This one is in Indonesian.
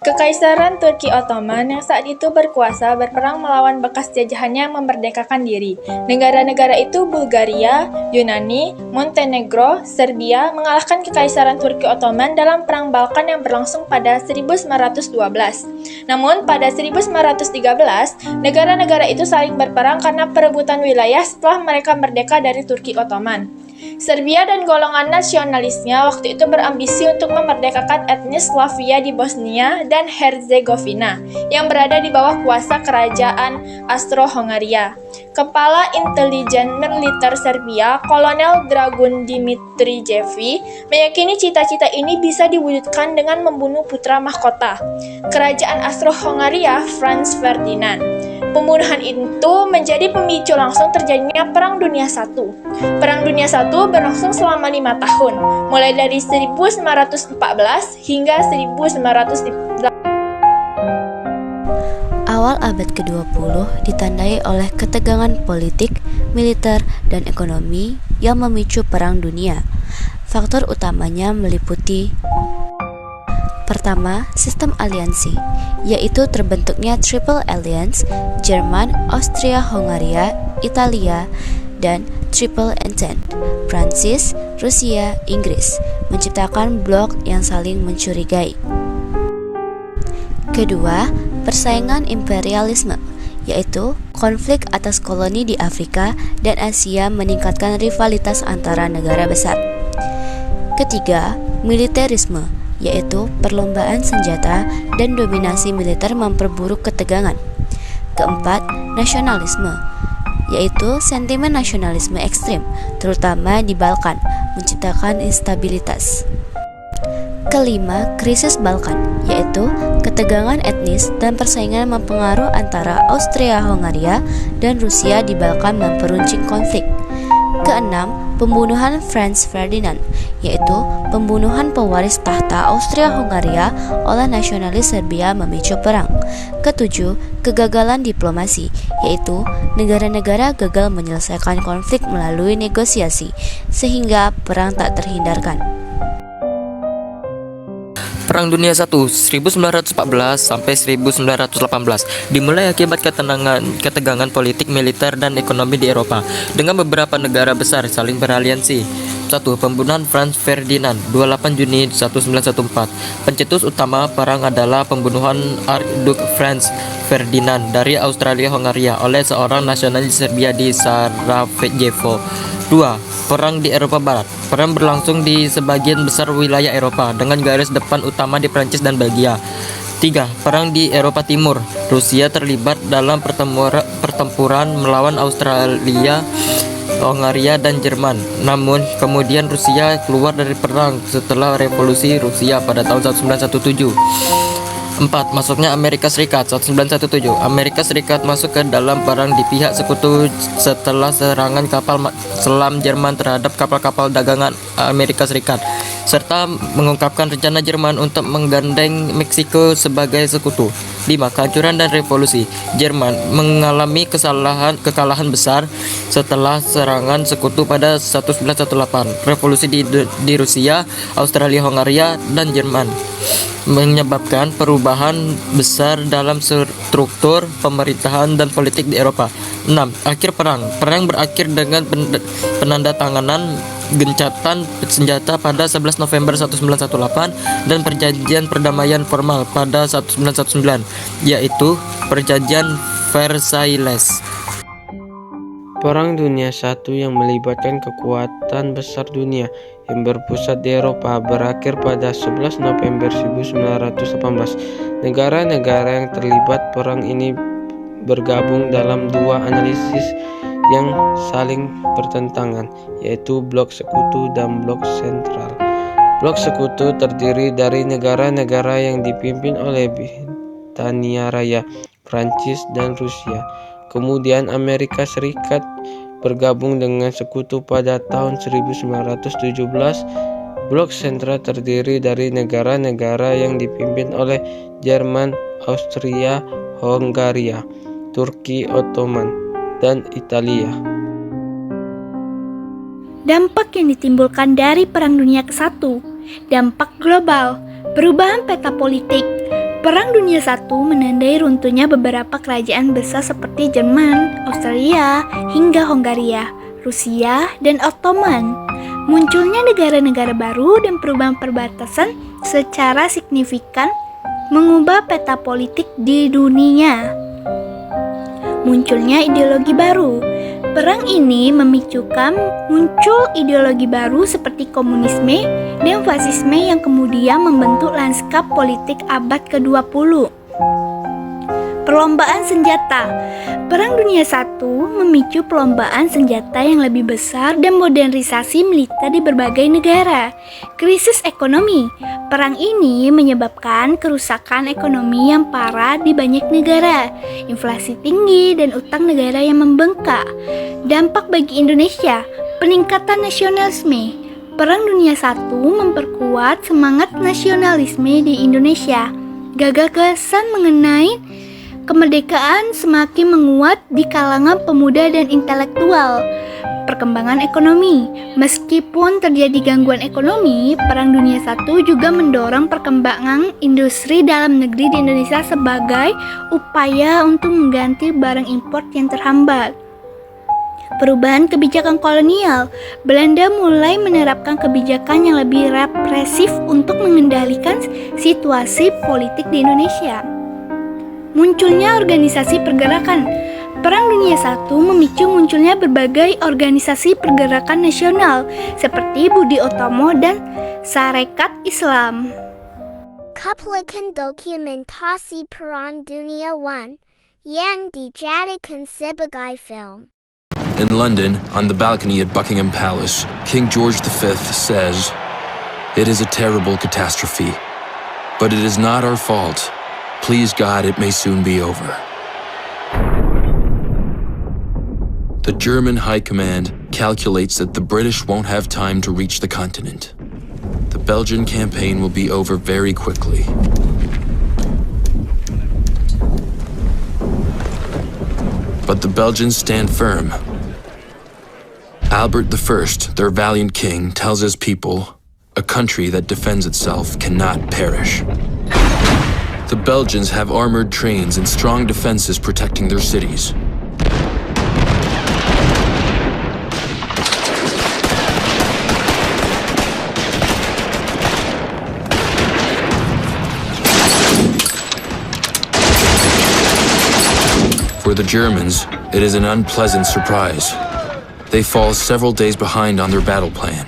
Kekaisaran Turki Ottoman yang saat itu berkuasa berperang melawan bekas jajahannya yang memerdekakan diri. Negara-negara itu Bulgaria, Yunani, Montenegro, Serbia mengalahkan Kekaisaran Turki Ottoman dalam Perang Balkan yang berlangsung pada 1912. Namun pada 1913, negara-negara itu saling berperang karena perebutan wilayah setelah mereka merdeka dari Turki Ottoman. Serbia dan golongan nasionalisnya waktu itu berambisi untuk memerdekakan etnis Slavia di Bosnia dan Herzegovina yang berada di bawah kuasa kerajaan Austro-Hongaria. Kepala intelijen militer Serbia, Kolonel Dragun Dimitrijevic, meyakini cita-cita ini bisa diwujudkan dengan membunuh putra mahkota kerajaan Austro-Hongaria, Franz Ferdinand. Pembunuhan itu menjadi pemicu langsung terjadinya Perang Dunia I. Perang Dunia I berlangsung selama 5 tahun, mulai dari 1914 hingga 1918. Awal abad ke-20 ditandai oleh ketegangan politik, militer, dan ekonomi yang memicu Perang Dunia. Faktor utamanya meliputi: pertama, sistem aliansi, yaitu terbentuknya Triple Alliance, Jerman, Austria-Hongaria, Italia, dan Triple Entente, Prancis, Rusia, Inggris, menciptakan blok yang saling mencurigai. Kedua, persaingan imperialisme, yaitu konflik atas koloni di Afrika dan Asia meningkatkan rivalitas antara negara besar. Ketiga, militerisme, yaitu perlombaan senjata dan dominasi militer memperburuk ketegangan. Keempat, nasionalisme, yaitu sentimen nasionalisme ekstrim, terutama di Balkan, menciptakan instabilitas. Kelima, krisis Balkan, yaitu ketegangan etnis dan persaingan mempengaruhi antara Austria-Hongaria dan Rusia di Balkan memperuncing konflik. Keenam, pembunuhan Franz Ferdinand, yaitu pembunuhan pewaris tahta Austria-Hongaria oleh nasionalis Serbia memicu perang. Ketujuh, kegagalan diplomasi, yaitu negara-negara gagal menyelesaikan konflik melalui negosiasi, sehingga perang tak terhindarkan. Perang Dunia I 1914 sampai 1918 dimulai akibat ketegangan politik, militer, dan ekonomi di Eropa dengan beberapa negara besar saling beraliansi. 1. Pembunuhan Franz Ferdinand 28 Juni 1914. Pencetus utama perang adalah pembunuhan Archduke Franz Ferdinand dari Australia-Hongaria oleh seorang nasionalis Serbia di Sarajevo. 2. Perang di Eropa Barat. Perang berlangsung di sebagian besar wilayah Eropa dengan garis depan utama di Prancis dan Belgia. 3. Perang di Eropa Timur. Rusia terlibat dalam pertempuran melawan Australia, Hongaria, dan Jerman. Namun kemudian Rusia keluar dari perang setelah revolusi Rusia pada tahun 1917. 4. Masuknya Amerika Serikat 1917. Amerika Serikat masuk ke dalam perang di pihak sekutu setelah serangan kapal selam Jerman terhadap kapal-kapal dagangan Amerika Serikat, serta mengungkapkan rencana Jerman untuk menggandeng Meksiko sebagai sekutu. 5. Kehancuran dan revolusi. Jerman mengalami kekalahan besar setelah serangan sekutu pada 1918. Revolusi di Rusia, Australia, Hongaria, dan Jerman menyebabkan perubahan besar dalam struktur pemerintahan dan politik di Eropa. 6. Akhir perang. Perang berakhir dengan penandatanganan gencatan senjata pada 11 November 1918 dan perjanjian perdamaian formal pada 1919, yaitu Perjanjian Versailles. Perang Dunia I yang melibatkan kekuatan besar dunia yang berpusat di Eropa berakhir pada 11 November 1918. Negara-negara yang terlibat perang ini bergabung dalam dua analisis yang saling bertentangan, yaitu Blok Sekutu dan Blok Sentral. Blok Sekutu terdiri dari negara-negara yang dipimpin oleh Britania Raya, Prancis, dan Rusia. Kemudian Amerika Serikat bergabung dengan sekutu pada tahun 1917. Blok Sentral terdiri dari negara-negara yang dipimpin oleh Jerman, Austria, Hongaria, Turki Ottoman, dan Italia. Dampak yang ditimbulkan dari Perang Dunia ke-1, dampak global, perubahan peta politik, Perang Dunia I menandai runtuhnya beberapa kerajaan besar seperti Jerman, Austria, hingga Hongaria, Rusia, dan Ottoman. Munculnya negara-negara baru dan perubahan perbatasan secara signifikan mengubah peta politik di dunia. Munculnya ideologi baru. Perang ini memicukan muncul ideologi baru seperti komunisme dan fasisme yang kemudian membentuk lanskap politik abad ke-20. Perlombaan senjata. Perang Dunia I memicu perlombaan senjata yang lebih besar dan modernisasi militer di berbagai negara. Krisis ekonomi. Perang ini menyebabkan kerusakan ekonomi yang parah di banyak negara, inflasi tinggi dan utang negara yang membengkak. Dampak bagi Indonesia, peningkatan nasionalisme. Perang Dunia I memperkuat semangat nasionalisme di Indonesia. Gagasan mengenai kemerdekaan semakin menguat di kalangan pemuda dan intelektual. Perkembangan ekonomi. Meskipun terjadi gangguan ekonomi, Perang Dunia I juga mendorong perkembangan industri dalam negeri di Indonesia sebagai upaya untuk mengganti barang impor yang terhambat. Perubahan kebijakan kolonial. Belanda mulai menerapkan kebijakan yang lebih represif untuk mengendalikan situasi politik di Indonesia. Munculnya organisasi pergerakan. Perang Dunia I memicu munculnya berbagai organisasi pergerakan nasional seperti Budi Utomo dan Sarekat Islam. Cuplikan dokumentasi Perang Dunia I yang dijadikan sebagai film. In London, on the balcony at Buckingham Palace, King George V says, "It is a terrible catastrophe, but it is not our fault. Please God, it may soon be over." The German High Command calculates that the British won't have time to reach the continent. The Belgian campaign will be over very quickly. But the Belgians stand firm. Albert I, their valiant king, tells his people, "A country that defends itself cannot perish." The Belgians have armored trains and strong defenses protecting their cities. For the Germans, it is an unpleasant surprise. They fall several days behind on their battle plan.